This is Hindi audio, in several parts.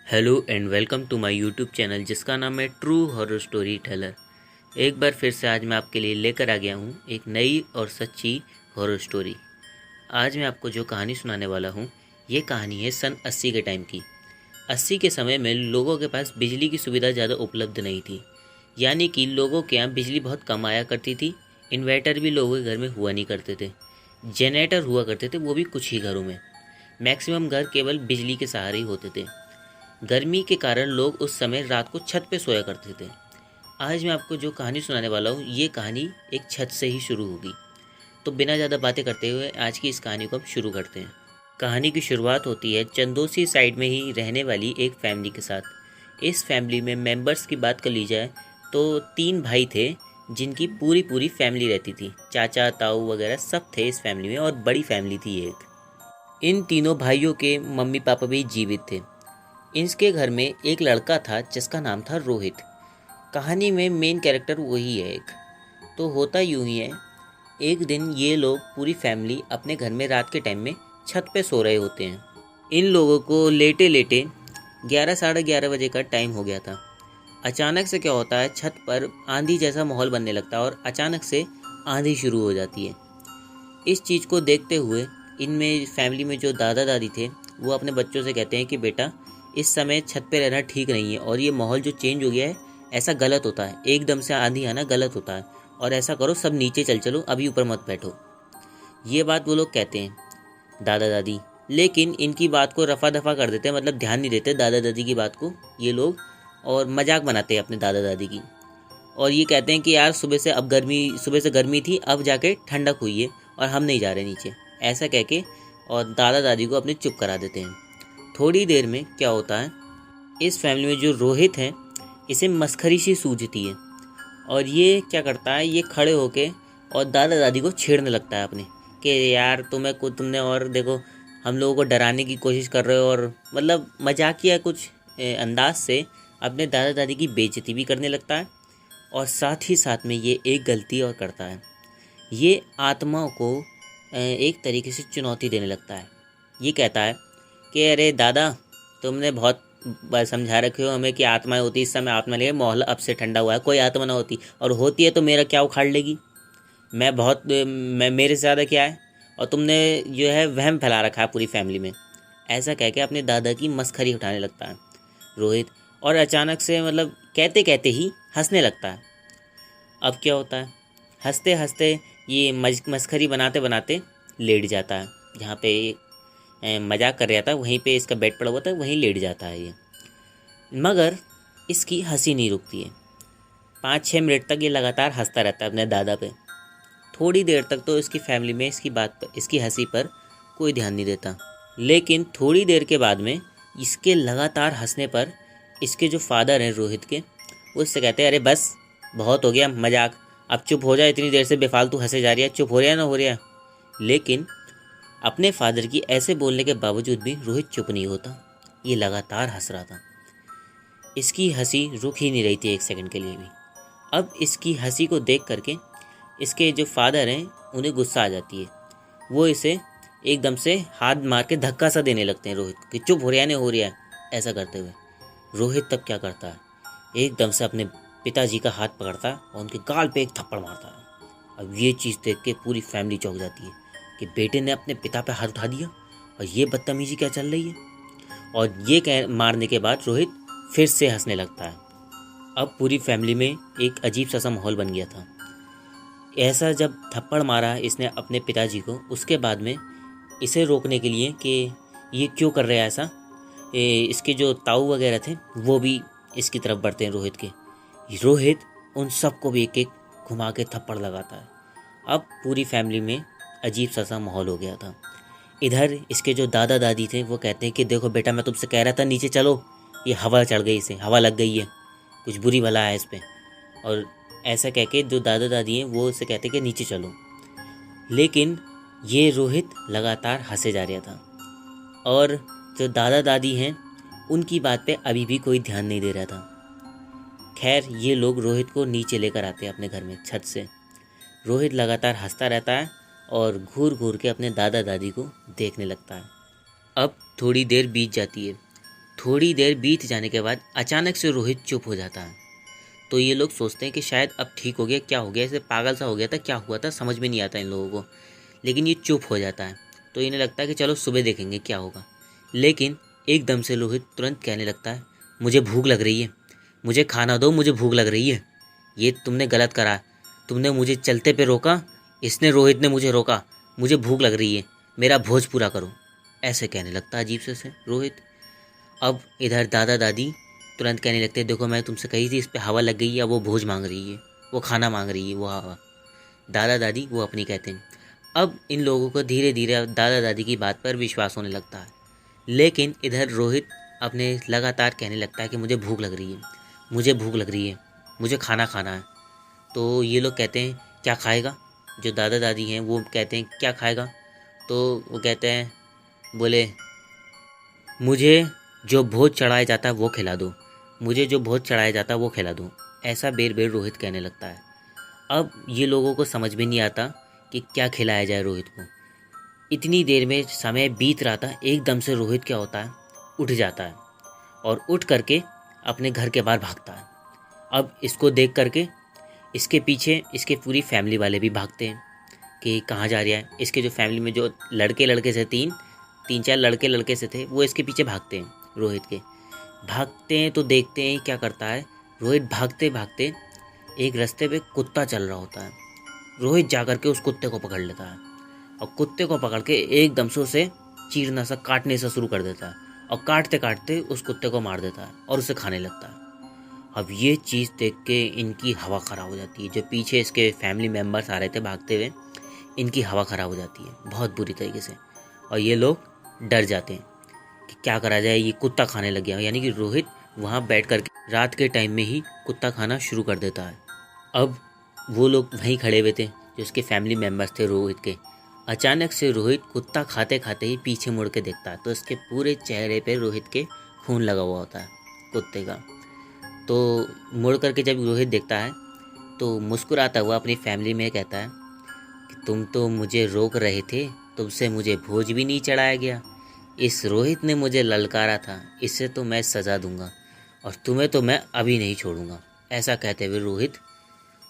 Hello and welcome to my YouTube channel जिसका नाम है ट्रू हॉरर स्टोरी टेलर। एक बार फिर से आज मैं आपके लिए लेकर आ गया हूँ एक नई और सच्ची हॉरर स्टोरी। आज मैं आपको जो कहानी सुनाने वाला हूँ ये कहानी है सन 80 के टाइम की। 80 के समय में लोगों के पास बिजली की सुविधा ज़्यादा उपलब्ध नहीं थी, यानी कि लोगों के यहाँ बिजली बहुत कम आया करती थी। इन्वर्टर भी लोगों के घर में हुआ नहीं करते थे। जनरेटर हुआ करते थे, वो भी कुछ ही घरों में। मैक्सिमम घर केवल बिजली के सहारे ही होते थे। गर्मी के कारण लोग उस समय रात को छत पे सोया करते थे। आज मैं आपको जो कहानी सुनाने वाला हूँ ये कहानी एक छत से ही शुरू होगी। तो बिना ज़्यादा बातें करते हुए आज की इस कहानी को हम शुरू करते हैं। कहानी की शुरुआत होती है चंदोसी साइड में ही रहने वाली एक फैमिली के साथ। इस फैमिली में मेंबर्स की बात कर ली जाए तो 3 भाई थे जिनकी पूरी पूरी फैमिली रहती थी। चाचा ताऊ वगैरह सब थे इस फैमिली में और बड़ी फैमिली थी एक। इन तीनों भाइयों के मम्मी पापा भी जीवित थे। इसके घर में एक लड़का था जिसका नाम था रोहित। कहानी में मेन कैरेक्टर वही है एक। तो होता यूं ही है, एक दिन ये लोग पूरी फैमिली अपने घर में रात के टाइम में छत पे सो रहे होते हैं। इन लोगों को लेटे लेटे 11 साढ़े 11 बजे का टाइम हो गया था। अचानक से क्या होता है, छत पर आंधी जैसा माहौल बनने लगता है और अचानक से आंधी शुरू हो जाती है। इस चीज़ को देखते हुए इनमें फैमिली में जो दादा दादी थे वो अपने बच्चों से कहते हैं कि बेटा इस समय छत पे रहना ठीक नहीं है और ये माहौल जो चेंज हो गया है ऐसा गलत होता है, एकदम से आंधी आना गलत होता है और ऐसा करो सब नीचे चल चलो, अभी ऊपर मत बैठो। ये बात वो लोग कहते हैं दादा दादी, लेकिन इनकी बात को रफा दफा कर देते हैं, मतलब ध्यान नहीं देते दादा दादी की बात को ये लोग, और मजाक बनाते हैं अपने दादा दादी की। और ये कहते हैं कि यार सुबह से गर्मी थी, अब जाके ठंडक हुई है और हम नहीं जा रहे नीचे, ऐसा कह के और दादा दादी को अपने चुप करा देते हैं। थोड़ी देर में क्या होता है, इस फैमिली में जो रोहित है इसे मस्खरी सी सूझती है और ये क्या करता है, ये खड़े होके और दादा दादी को छेड़ने लगता है अपने कि यार तुमने और देखो हम लोगों को डराने की कोशिश कर रहे हो, और मतलब मजाकिया कुछ अंदाज से अपने दादा दादी की बेइज्जती भी करने लगता है। और साथ ही साथ में ये एक गलती और करता है, ये आत्माओं को एक तरीके से चुनौती देने लगता है। ये कहता है कि अरे दादा तुमने बहुत बार समझा रखे हो हमें कि आत्माएं होती, इस समय आत्मा नहीं है, माहौल अब से ठंडा हुआ है, कोई आत्मा ना होती, और होती है तो मेरा क्या उखाड़ लेगी, मैं मेरे से ज़्यादा क्या है, और तुमने जो है वहम फैला रखा है पूरी फैमिली में। ऐसा कह के अपने दादा की मस्खरी उठाने लगता है रोहित, और अचानक से मतलब कहते कहते ही हंसने लगता है। अब क्या होता है, हंसते हंसते ये मस्खरी बनाते बनाते लेट जाता है। जहाँ पे मजाक कर रहा था वहीं पे इसका बेड पड़ा हुआ था, वहीं लेट जाता है ये। मगर इसकी हंसी नहीं रुकती है। 5-6 मिनट तक ये लगातार हंसता रहता है अपने दादा पे। थोड़ी देर तक तो इसकी फैमिली में इसकी बात पर, इसकी हंसी पर कोई ध्यान नहीं देता। लेकिन थोड़ी देर के बाद में इसके लगातार हंसने पर इसके जो फादर हैं रोहित के, वो इससे कहते हैं अरे बस बहुत हो गया मजाक, अब चुप हो जाए, इतनी देर से बेफालतू हंसे जा रही है, चुप हो रहा है ना हो रहा है। लेकिन अपने फादर की ऐसे बोलने के बावजूद भी रोहित चुप नहीं होता, ये लगातार हंस रहा था। इसकी हंसी रुक ही नहीं रही थी एक सेकंड के लिए भी। अब इसकी हंसी को देख करके इसके जो फादर हैं उन्हें गुस्सा आ जाती है। वो इसे एकदम से हाथ मार के धक्का सा देने लगते हैं रोहित कि चुप हो रहा है नहीं हो रहा है, ऐसा करते हुए। रोहित तब क्या करता है, एकदम से अपने पिताजी का हाथ पकड़ता है और उनके गाल पे एक थप्पड़ मारता है। अब ये चीज़ देख के पूरी फैमिली चौंक जाती है कि बेटे ने अपने पिता पे हाथ उठा दिया और ये बदतमीजी क्या चल रही है। और ये मारने के बाद रोहित फिर से हंसने लगता है। अब पूरी फैमिली में एक अजीब सा माहौल बन गया था। ऐसा जब थप्पड़ मारा इसने अपने पिताजी को, उसके बाद में इसे रोकने के लिए कि ये क्यों कर रहा है ऐसा, इसके जो ताऊ वगैरह थे वो भी इसकी तरफ बढ़ते हैं रोहित के। रोहित उन सबको भी एक एक घुमा के थप्पड़ लगाता है। अब पूरी फैमिली में अजीब सा माहौल हो गया था। इधर इसके जो दादा दादी थे वो कहते हैं कि देखो बेटा मैं तुमसे कह रहा था नीचे चलो, ये हवा चढ़ गई, इसे हवा लग गई है, कुछ बुरी भला है इस पर। और ऐसा कह के जो दादा दादी हैं वो उसे कहते कि नीचे चलो। लेकिन ये रोहित लगातार हंसे जा रहा था और जो दादा दादी हैं उनकी बात पे अभी भी कोई ध्यान नहीं दे रहा था। खैर ये लोग रोहित को नीचे लेकर आते हैं अपने घर में छत से। रोहित लगातार हंसता रहता है और घूर घूर के अपने दादा दादी को देखने लगता है। अब थोड़ी देर बीत जाती है। थोड़ी देर बीत जाने के बाद अचानक से रोहित चुप हो जाता है। तो ये लोग सोचते हैं कि शायद अब ठीक हो गया, क्या हो गया, ऐसे पागल सा हो गया था, क्या हुआ था, समझ में नहीं आता इन लोगों को। लेकिन ये चुप हो जाता है, तो इन्हें लगता है कि चलो सुबह देखेंगे क्या होगा। लेकिन एकदम से रोहित तुरंत कहने लगता है, मुझे भूख लग रही है, मुझे खाना दो, मुझे भूख लग रही है। ये तुमने गलत करा, तुमने मुझे चलते पे रोका, रोहित ने मुझे रोका, मुझे भूख लग रही है, मेरा भोज पूरा करो। ऐसे कहने लगता है अजीब से रोहित। अब इधर दादा दादी तुरंत कहने लगते हैं, देखो मैं तुमसे कही थी, इस पर हवा लग गई है, वो भोज मांग रही है, वो खाना मांग रही है, वो हवा। दादा दादी वो अपनी कहते हैं। अब इन लोगों को धीरे धीरे दादा दादी की बात पर विश्वास होने लगता है। लेकिन इधर रोहित अपने लगातार कहने लगता है कि मुझे भूख लग रही है, मुझे भूख लग रही है, मुझे खाना खाना है। तो ये लोग कहते हैं क्या खाएगा, जो दादा दादी हैं वो कहते हैं क्या खाएगा। तो वो कहते हैं, बोले मुझे जो भोज चढ़ाया जाता है वो खिला दो, मुझे जो भोज चढ़ाया जाता है वो खिला दो। ऐसा बेर बेर रोहित कहने लगता है। अब ये लोगों को समझ में नहीं आता कि क्या खिलाया जाए रोहित को। इतनी देर में समय बीत रहा था, एकदम से रोहित क्या होता है, उठ जाता है और उठ करके अपने घर के बाहर भागता है। अब इसको देख करके इसके पीछे इसके पूरी फैमिली वाले भी भागते हैं कि कहाँ जा रहा है। इसके जो फैमिली में जो लड़के से तीन चार लड़के से थे, वो इसके पीछे भागते हैं रोहित के। भागते हैं तो देखते हैं क्या करता है रोहित, भागते भागते एक रास्ते पे कुत्ता चल रहा होता है। रोहित जाकर के उस कुत्ते को पकड़ लेता है और कुत्ते को पकड़ के एकदम से उसे चीरना सा, काटने सा शुरू कर देता है और काटते काटते उस कुत्ते को मार देता है और उसे खाने लगता है। अब ये चीज़ देख के इनकी हवा ख़राब हो जाती है। जो पीछे इसके फैमिली मेम्बर्स आ रहे थे भागते हुए, इनकी हवा ख़राब हो जाती है बहुत बुरी तरीके से, और ये लोग डर जाते हैं कि क्या करा जाए, ये कुत्ता खाने लग गया। यानी कि रोहित वहाँ बैठ कर के रात के टाइम में ही कुत्ता खाना शुरू कर देता है। अब वो लोग वहीं खड़े हुए थे जो उसके फैमिली मेम्बर्स थे रोहित के। अचानक से रोहित कुत्ता खाते खाते ही पीछे मुड़ के देखता है, तो इसके पूरे चेहरे पे रोहित के खून लगा हुआ होता है कुत्ते का। तो मुड़ करके जब रोहित देखता है तो मुस्कुराता हुआ अपनी फैमिली में कहता है कि तुम तो मुझे रोक रहे थे, तुमसे मुझे भोज भी नहीं चढ़ाया गया, इस रोहित ने मुझे ललकारा था, इससे तो मैं सज़ा दूंगा और तुम्हें तो मैं अभी नहीं छोड़ूंगा। ऐसा कहते हुए रोहित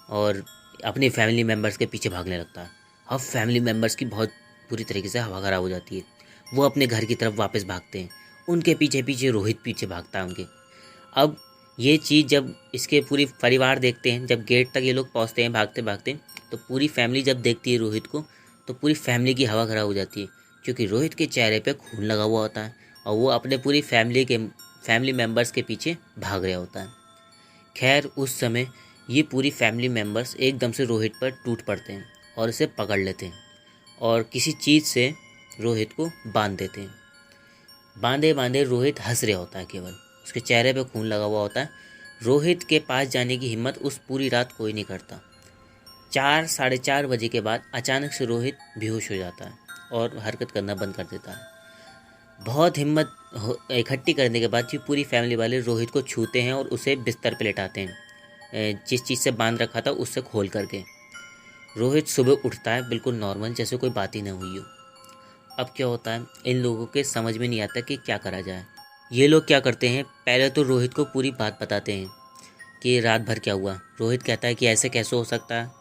और अपनी फैमिली मेम्बर्स के पीछे भागने लगता है। अब फैमिली मेम्बर्स की बहुत बुरी तरीके से हवा खराब हो जाती है। वो अपने घर की तरफ वापस भागते हैं, उनके पीछे पीछे रोहित पीछे भागता है उनके। अब ये चीज़ जब इसके पूरी परिवार देखते हैं, जब गेट तक ये लोग पहुंचते हैं भागते भागते, तो पूरी फैमिली जब देखती है रोहित को, तो पूरी फैमिली की हवा खराब हो जाती है, क्योंकि रोहित के चेहरे पे खून लगा हुआ होता है और वो अपने पूरी फैमिली मेम्बर्स के पीछे भाग रहा होता है। खैर उस समय ये पूरी फैमिली मेम्बर्स एकदम से रोहित पर टूट पड़ते हैं और इसे पकड़ लेते हैं और किसी चीज़ से रोहित को बांध देते हैं। बांधे बांधे रोहित हंस रहा होता है, केवल उसके चेहरे पे खून लगा हुआ होता है। रोहित के पास जाने की हिम्मत उस पूरी रात कोई नहीं करता। 4-4:30 बजे के बाद अचानक से रोहित बेहोश हो जाता है और हरकत करना बंद कर देता है। बहुत हिम्मत इकट्ठी करने के बाद ये पूरी फैमिली वाले रोहित को छूते हैं और उसे बिस्तर पे लेटाते हैं, जिस चीज़ से बांध रखा था उससे खोल करके। रोहित सुबह उठता है बिल्कुल नॉर्मल, जैसे कोई बात ही ना हुई हो। अब क्या होता है, इन लोगों के समझ में नहीं आता कि क्या करा जाए। ये लोग क्या करते हैं, पहले तो रोहित को पूरी बात बताते हैं कि रात भर क्या हुआ। रोहित कहता है कि ऐसे कैसे हो सकता है,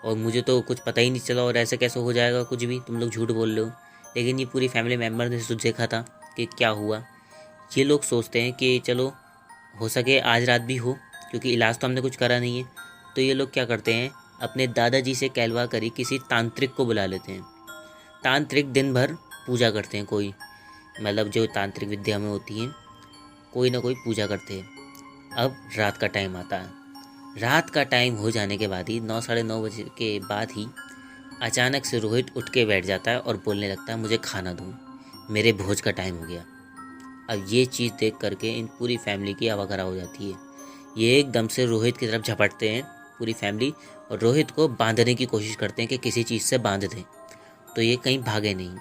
और मुझे तो कुछ पता ही नहीं चला, और ऐसे कैसे हो जाएगा कुछ भी, तुम लोग झूठ बोल रहे हो। लेकिन ये पूरी फैमिली मेम्बर ने देखा था कि क्या हुआ। ये लोग सोचते हैं कि चलो हो सके आज रात भी हो, क्योंकि इलाज तो हमने कुछ करा नहीं है। तो ये लोग क्या करते हैं, अपने दादाजी से कहलवा करी किसी तांत्रिक को बुला लेते हैं। तांत्रिक दिन भर पूजा करते हैं, कोई मतलब जो तांत्रिक विद्या में होती है, कोई ना कोई पूजा करते हैं। अब रात का टाइम आता है। रात का टाइम हो जाने के बाद ही 9-9:30 बजे के बाद ही अचानक से रोहित उठ के बैठ जाता है और बोलने लगता है, मुझे खाना दो, मेरे भोज का टाइम हो गया। अब ये चीज़ देख करके इन पूरी फैमिली की हवा खराब हो जाती है। ये एकदम से रोहित की तरफ झपटते हैं पूरी फैमिली, और रोहित को बांधने की कोशिश करते हैं कि किसी चीज़ से बांध दें तो ये कहीं भागे नहीं।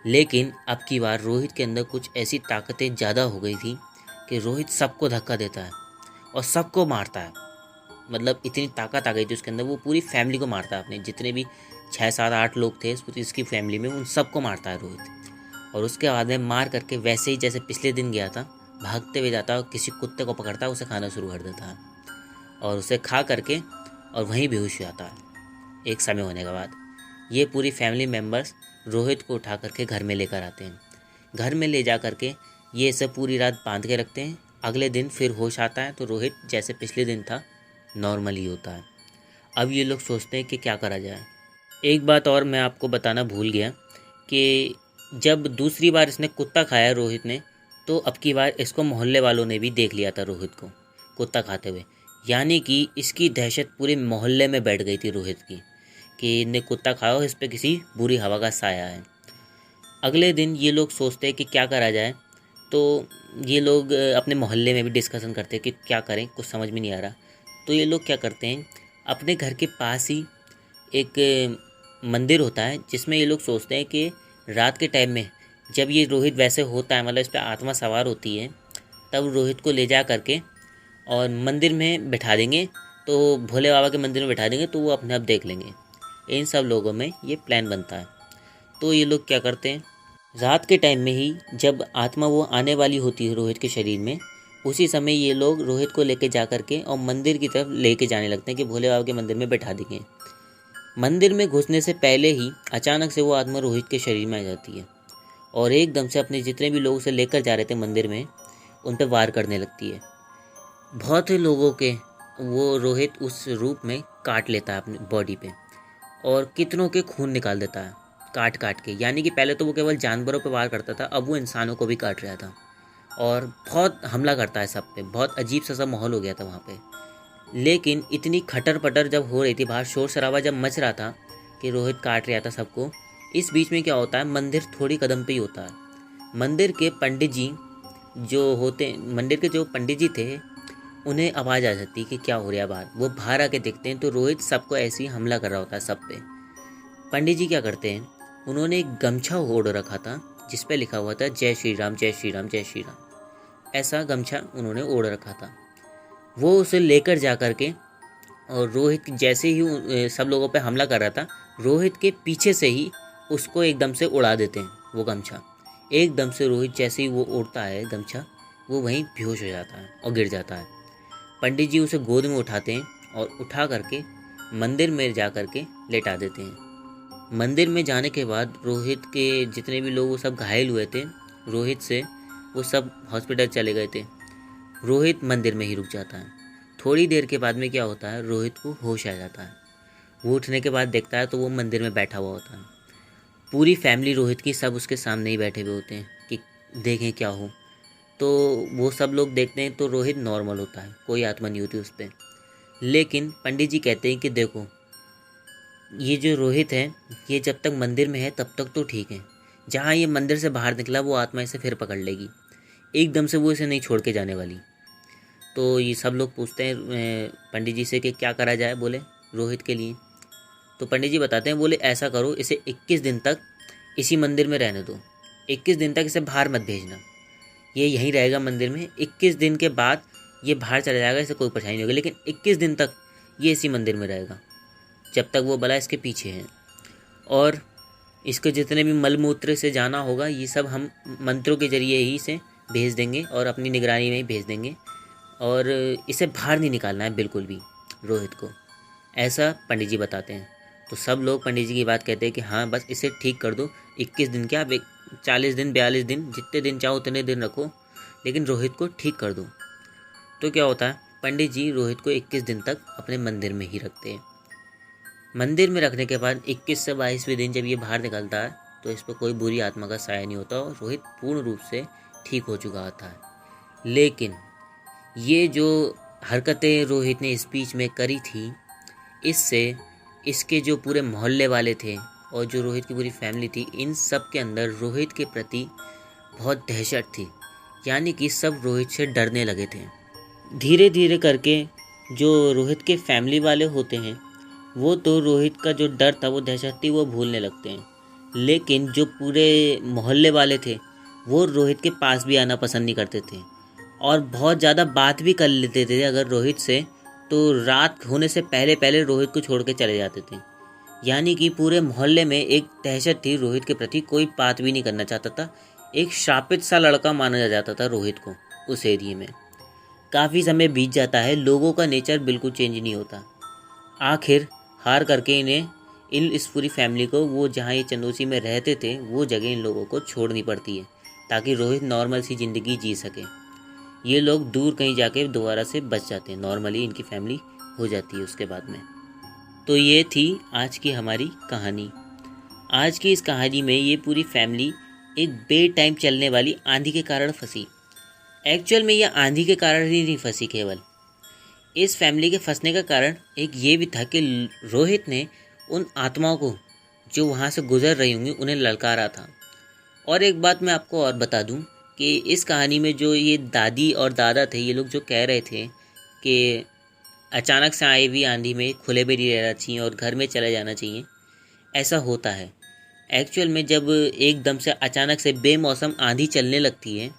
लेकिन अब की बार रोहित के अंदर कुछ ऐसी ताकतें ज़्यादा हो गई थी कि रोहित सबको धक्का देता है और सबको मारता है। मतलब इतनी ताकत आ गई थी उसके अंदर, वो पूरी फैमिली को मारता है। अपने जितने भी 6-7-8 लोग थे इसकी फैमिली में, उन सबको मारता है रोहित। और उसके बाद में मार करके वैसे ही जैसे पिछले दिन गया था भागते हुए जाता है और किसी कुत्ते को पकड़ता है, उसे खाना शुरू कर देता है और उसे खा करके और वहीं बेहोश हो जाता है। एक समय होने के बाद ये पूरी फैमिली मेम्बर्स रोहित को उठा करके घर में लेकर आते हैं। घर में ले जा करके ये सब पूरी रात बांध के रखते हैं। अगले दिन फिर होश आता है तो रोहित जैसे पिछले दिन था नॉर्मल ही होता है। अब ये लोग सोचते हैं कि क्या करा जाए। एक बात और मैं आपको बताना भूल गया कि जब दूसरी बार इसने कुत्ता खाया रोहित ने, तो अब की बार इसको मोहल्ले वालों ने भी देख लिया था रोहित को कुत्ता खाते हुए। यानी कि इसकी दहशत पूरे मोहल्ले में बैठ गई थी रोहित की कि इन्हें कुत्ता खाया हो, इस पर किसी बुरी हवा का साया है। अगले दिन ये लोग सोचते हैं कि क्या करा जाए, तो ये लोग अपने मोहल्ले में भी डिस्कशन करते हैं कि क्या करें, कुछ समझ में नहीं आ रहा। तो ये लोग क्या करते हैं, अपने घर के पास ही एक मंदिर होता है जिसमें ये लोग सोचते हैं कि रात के टाइम में जब ये रोहित वैसे होता है, मतलब इस पर आत्मा सवार होती है, तब रोहित को ले जा करके और मंदिर में बैठा देंगे, तो भोले बाबा के मंदिर में बैठा देंगे तो वो अपने आप देख लेंगे। इन सब लोगों में ये प्लान बनता है। तो ये लोग क्या करते हैं, रात के टाइम में ही जब आत्मा वो आने वाली होती है रोहित के शरीर में, उसी समय ये लोग रोहित को लेके जा करके और मंदिर की तरफ लेके जाने लगते हैं कि भोले बाबा के मंदिर में बैठा देंगे। मंदिर में घुसने से पहले ही अचानक से वो आत्मा रोहित के शरीर में आ जाती है और एकदम से अपने जितने भी लोग उसे लेकर जा रहे थे मंदिर में, उन पर वार करने लगती है। बहुत ही लोगों के वो रोहित उस रूप में काट लेता है अपनी बॉडी पे और कितनों के खून निकाल देता है काट काट के। यानी कि पहले तो वो केवल जानवरों पे वार करता था, अब वो इंसानों को भी काट रहा था और बहुत हमला करता है सब पे। बहुत अजीब सा माहौल हो गया था वहाँ पे। लेकिन इतनी खटर पटर जब हो रही थी, बाहर शोर शराबा जब मच रहा था कि रोहित काट रहा था सबको, इस बीच में क्या होता है, मंदिर थोड़ी कदम पे ही होता है। मंदिर के पंडित जी जो होते, मंदिर के जो पंडित जी थे, उन्हें आवाज़ आ जाती है कि क्या हो रहा है बाहर। वो बाहर आके देखते हैं तो रोहित सबको ऐसे ही हमला कर रहा होता है सब पे। पंडित जी क्या करते हैं, उन्होंने एक गमछा ओढ़ रखा था जिस पे लिखा हुआ था जय श्री राम जय श्री राम जय श्री राम। ऐसा गमछा उन्होंने ओढ़ रखा था। वो उसे लेकर जा कर के और रोहित जैसे ही सब लोगों पे हमला कर रहा था, रोहित के पीछे से ही उसको एकदम से उड़ा देते हैं वो गमछा। एकदम से रोहित जैसे ही वो उड़ता है गमछा, वो वहीं बेहोश हो जाता है और गिर जाता है। पंडित जी उसे गोद में उठाते हैं और उठा करके मंदिर में जा कर के लेटा देते हैं। मंदिर में जाने के बाद रोहित के जितने भी लोग वो सब घायल हुए थे रोहित से, वो सब हॉस्पिटल चले गए थे। रोहित मंदिर में ही रुक जाता है। थोड़ी देर के बाद में क्या होता है, रोहित को होश आ जाता है। वो उठने के बाद देखता है तो वो मंदिर में बैठा हुआ होता है। पूरी फैमिली रोहित की सब उसके सामने ही बैठे हुए होते हैं कि देखें क्या हो। तो वो सब लोग देखते हैं तो रोहित नॉर्मल होता है, कोई आत्मा नहीं होती उस पर। लेकिन पंडित जी कहते हैं कि देखो, ये जो रोहित है ये जब तक मंदिर में है तब तक तो ठीक है, जहाँ ये मंदिर से बाहर निकला वो आत्मा इसे फिर पकड़ लेगी, एकदम से वो इसे नहीं छोड़ के जाने वाली। तो ये सब लोग पूछते हैं पंडित जी से कि क्या करा जाए बोले रोहित के लिए। तो पंडित जी बताते हैं, बोले ऐसा करो, इसे 21 दिन तक इसी मंदिर में रहने दो। 21 दिन तक इसे बाहर मत भेजना, ये यहीं रहेगा मंदिर में। 21 दिन के बाद ये बाहर चला जाएगा, इसे कोई परेशानी नहीं होगी, लेकिन 21 दिन तक ये इसी मंदिर में रहेगा जब तक वो बला इसके पीछे है। और इसके जितने भी मल मूत्र से जाना होगा ये सब हम मंत्रों के जरिए ही इसे भेज देंगे और अपनी निगरानी में ही भेज देंगे, और इसे बाहर नहीं निकालना है बिल्कुल भी रोहित को, ऐसा पंडित जी बताते हैं। तो सब लोग पंडित जी की बात कहते हैं कि हाँ बस इसे ठीक कर दो। 21 दिन क्या, 40 दिन 42 दिन जितने दिन चाहो उतने दिन रखो, लेकिन रोहित को ठीक कर दो। तो क्या होता है, पंडित जी रोहित को 21 दिन तक अपने मंदिर में ही रखते हैं। मंदिर में रखने के बाद 21 से 22वें दिन जब ये बाहर निकलता है तो इस पर कोई बुरी आत्मा का साया नहीं होता और रोहित पूर्ण रूप से ठीक हो चुका होता है। लेकिन ये जो हरकतें रोहित ने स्पीच में करी थी, इससे इसके जो पूरे मोहल्ले वाले थे और जो रोहित की पूरी फैमिली थी, इन सब के अंदर रोहित के प्रति बहुत दहशत थी। यानी कि सब रोहित से डरने लगे थे। धीरे धीरे करके जो रोहित के फैमिली वाले होते हैं वो तो रोहित का जो डर था, वो दहशत थी, वो भूलने लगते हैं। लेकिन जो पूरे मोहल्ले वाले थे वो रोहित के पास भी आना पसंद नहीं करते थे और बहुत ज़्यादा बात भी कर लेते थे अगर रोहित से, तो रात होने से पहले पहले रोहित को छोड़ के चले जाते थे। यानी कि पूरे मोहल्ले में एक दहशत थी रोहित के प्रति, कोई बात भी नहीं करना चाहता था। एक शापित सा लड़का माना जाता था रोहित को उस एरिया में। काफ़ी समय बीत जाता है, लोगों का नेचर बिल्कुल चेंज नहीं होता। आखिर हार करके इस पूरी फैमिली को वो जहाँ ये चंदौसी में रहते थे वो जगह इन लोगों को छोड़नी पड़ती है ताकि रोहित नॉर्मल सी ज़िंदगी जी सके। ये लोग दूर कहीं जाके दोबारा से बच जाते हैं, नॉर्मली इनकी फैमिली हो जाती है उसके बाद में। तो ये थी आज की हमारी कहानी। आज की इस कहानी में ये पूरी फैमिली एक बे टाइम चलने वाली आंधी के कारण फंसी। एक्चुअल में ये आंधी के कारण ही नहीं फंसी, केवल इस फैमिली के फंसने का कारण एक ये भी था कि रोहित ने उन आत्माओं को जो वहाँ से गुजर रही होंगी उन्हें ललकारा था। और एक बात मैं आपको और बता दूं कि इस कहानी में जो ये दादी और दादा थे, ये लोग जो कह रहे थे कि अचानक से आई हुई आंधी में खुले में नहीं रहना चाहिए और घर में चले जाना चाहिए, ऐसा होता है। एक्चुअल में जब एकदम से अचानक से बेमौसम आंधी चलने लगती है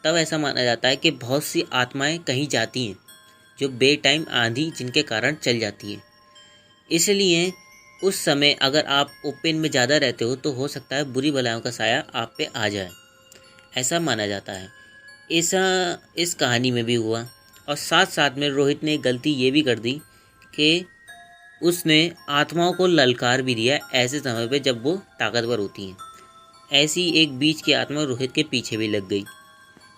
तब ऐसा माना जाता है कि बहुत सी आत्माएं कहीं जाती हैं जो बे टाइम आंधी जिनके कारण चल जाती है। इसलिए उस समय अगर आप ओपन में ज़्यादा रहते हो तो हो सकता है बुरी बलाओं का साया आप पे आ जाए, ऐसा माना जाता है। ऐसा इस कहानी में भी हुआ। और साथ साथ में रोहित ने गलती ये भी कर दी कि उसने आत्माओं को ललकार भी दिया ऐसे समय पे जब वो ताकतवर होती हैं। ऐसी एक बीच की आत्मा रोहित के पीछे भी लग गई,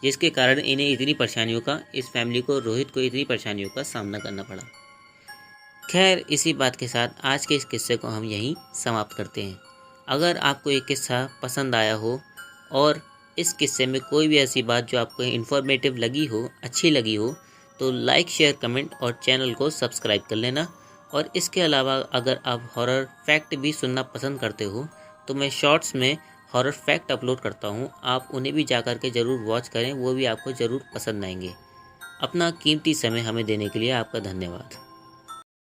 जिसके कारण इन्हें इतनी परेशानियों का, इस फैमिली को, रोहित को इतनी परेशानियों का सामना करना पड़ा। खैर, इसी बात के साथ आज के इस किस्से को हम यहीं समाप्त करते हैं। अगर आपको ये किस्सा पसंद आया हो और इस किस्से में कोई भी ऐसी बात जो आपको इन्फॉर्मेटिव लगी हो, अच्छी लगी हो, तो लाइक, शेयर, कमेंट और चैनल को सब्सक्राइब कर लेना। और इसके अलावा अगर आप हॉरर फैक्ट भी सुनना पसंद करते हो तो मैं शॉर्ट्स में हॉरर फैक्ट अपलोड करता हूँ, आप उन्हें भी जा कर के ज़रूर वॉच करें, वो भी आपको ज़रूर पसंद आएंगे। अपना कीमती समय हमें देने के लिए आपका धन्यवाद।